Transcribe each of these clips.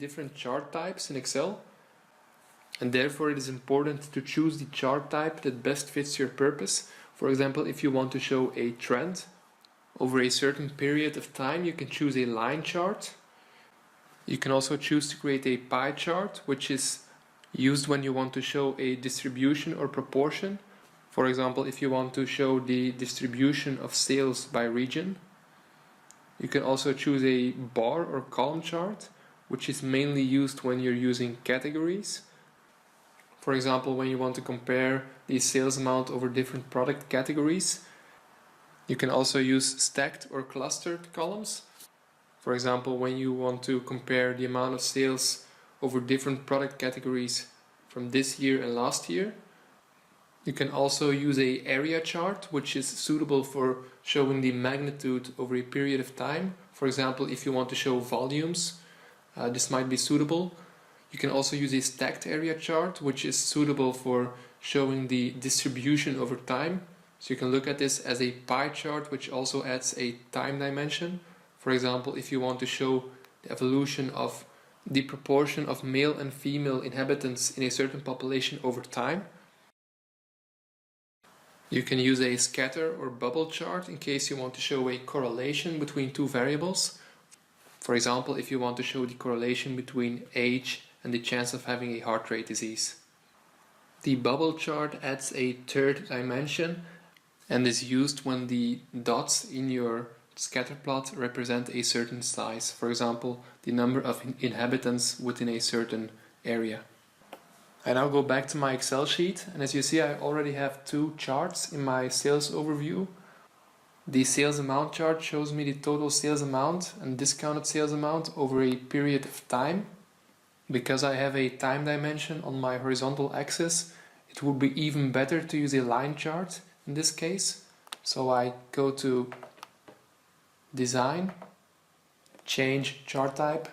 different chart types in Excel, and therefore it is important to choose the chart type that best fits your purpose. For example, if you want to show a trend over a certain period of time, you can choose a line chart. You can also choose to create a pie chart, which is used when you want to show a distribution or proportion. For example, if you want to show the distribution of sales by region. You can also choose a bar or column chart, which is mainly used when you're using categories. For example, when you want to compare the sales amount over different product categories. You can also use stacked or clustered columns. For example, when you want to compare the amount of sales over different product categories from this year and last year. You can also use an area chart, which is suitable for showing the magnitude over a period of time. For example, if you want to show volumes, this might be suitable. You can also use a stacked area chart, which is suitable for showing the distribution over time. So you can look at this as a pie chart, which also adds a time dimension. For example, if you want to show the evolution of the proportion of male and female inhabitants in a certain population over time. You can use a scatter or bubble chart in case you want to show a correlation between two variables. For example, if you want to show the correlation between age and the chance of having a heart rate disease. The bubble chart adds a third dimension and is used when the dots in your scatter plot represent a certain size. For example, the number of inhabitants within a certain area. I now go back to my Excel sheet, and as you see, I already have two charts in my sales overview. The sales amount chart shows me the total sales amount and discounted sales amount over a period of time. Because I have a time dimension on my horizontal axis, it would be even better to use a line chart in this case. So I go to Design, Change Chart Type,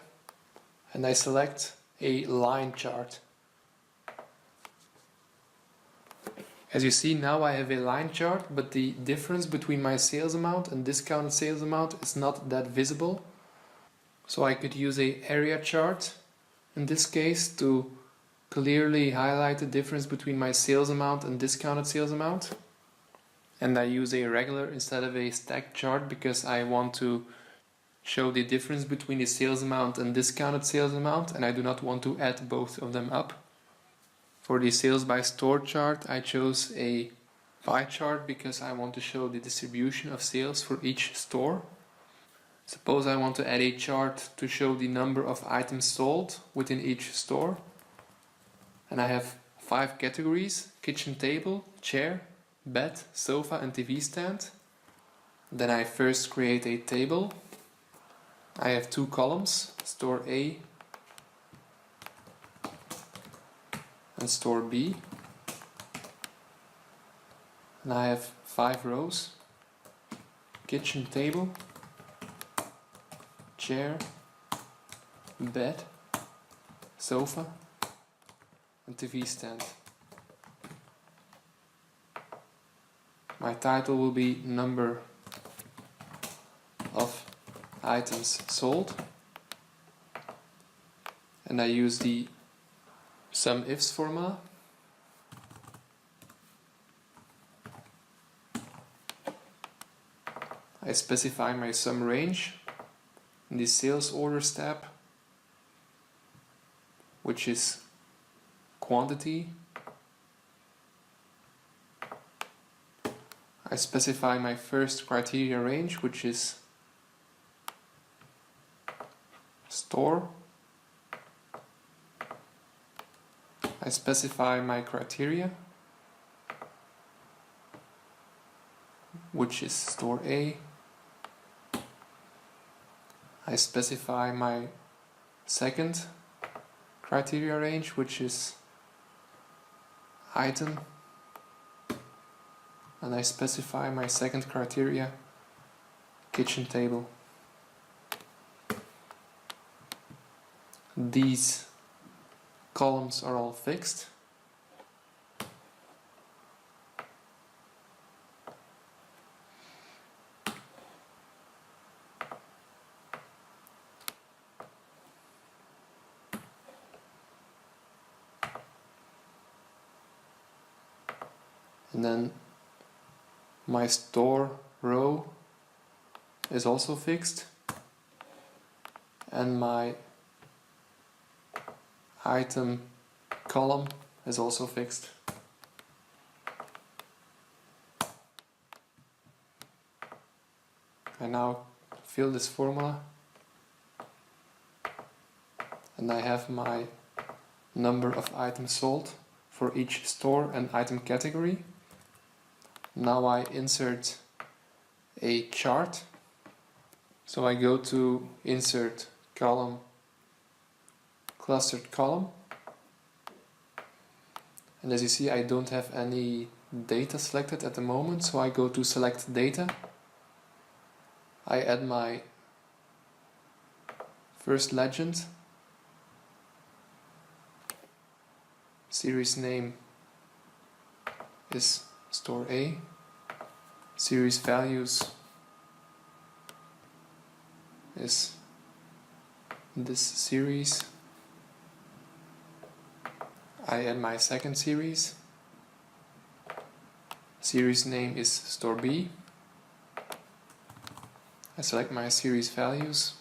and I select a line chart. As you see, now I have a line chart, but the difference between my sales amount and discounted sales amount is not that visible. So I could use an area chart in this case to clearly highlight the difference between my sales amount and discounted sales amount. And I use a regular instead of a stacked chart because I want to show the difference between the sales amount and discounted sales amount, and I do not want to add both of them up. For the sales by store chart, I chose a pie chart because I want to show the distribution of sales for each store. Suppose I want to add a chart to show the number of items sold within each store. And I have 5 categories: kitchen table, chair, bed, sofa and TV stand. Then I first create a table. I have 2 columns, store A and store B. And I have 5 rows: kitchen table, chair, bed, sofa and TV stand. My title will be number of items sold, and I use the sum-ifs formula. I specify my sum range in the sales orders tab, which is quantity. I specify my first criteria range, which is store. I specify my criteria, which is store A. I specify my second criteria range, which is item, and I specify my second criteria, kitchen table. These columns are all fixed. And then my store row is also fixed, and my item column is also fixed. I now fill this formula, and I have my number of items sold for each store and item category. Now I insert a chart. So I go to Insert Column, Clustered Column. And as you see, I don't have any data selected at the moment, so I go to Select Data. I add my first legend, series name is Store A, series values is this series. I add my second series, series name is Store B. I select my series values.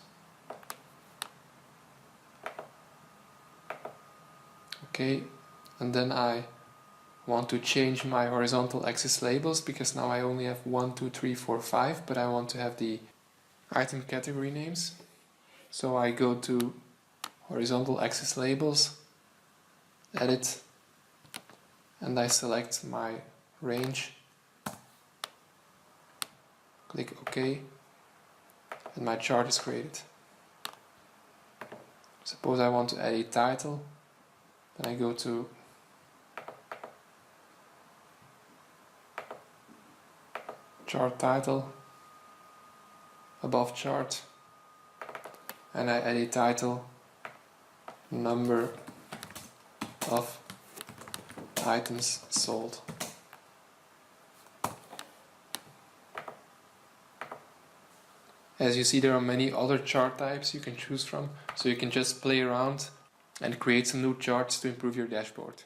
Okay, and then I want to change my horizontal axis labels, because now I only have 1, 2, 3, 4, 5, but I want to have the item category names. So I go to Horizontal Axis Labels, Edit, and I select my range, click OK, and my chart is created. Suppose I want to add a title, then I go to Chart Title, Above Chart, and I add a title, Number of items sold. As you see, there are many other chart types you can choose from, so you can just play around and create some new charts to improve your dashboard.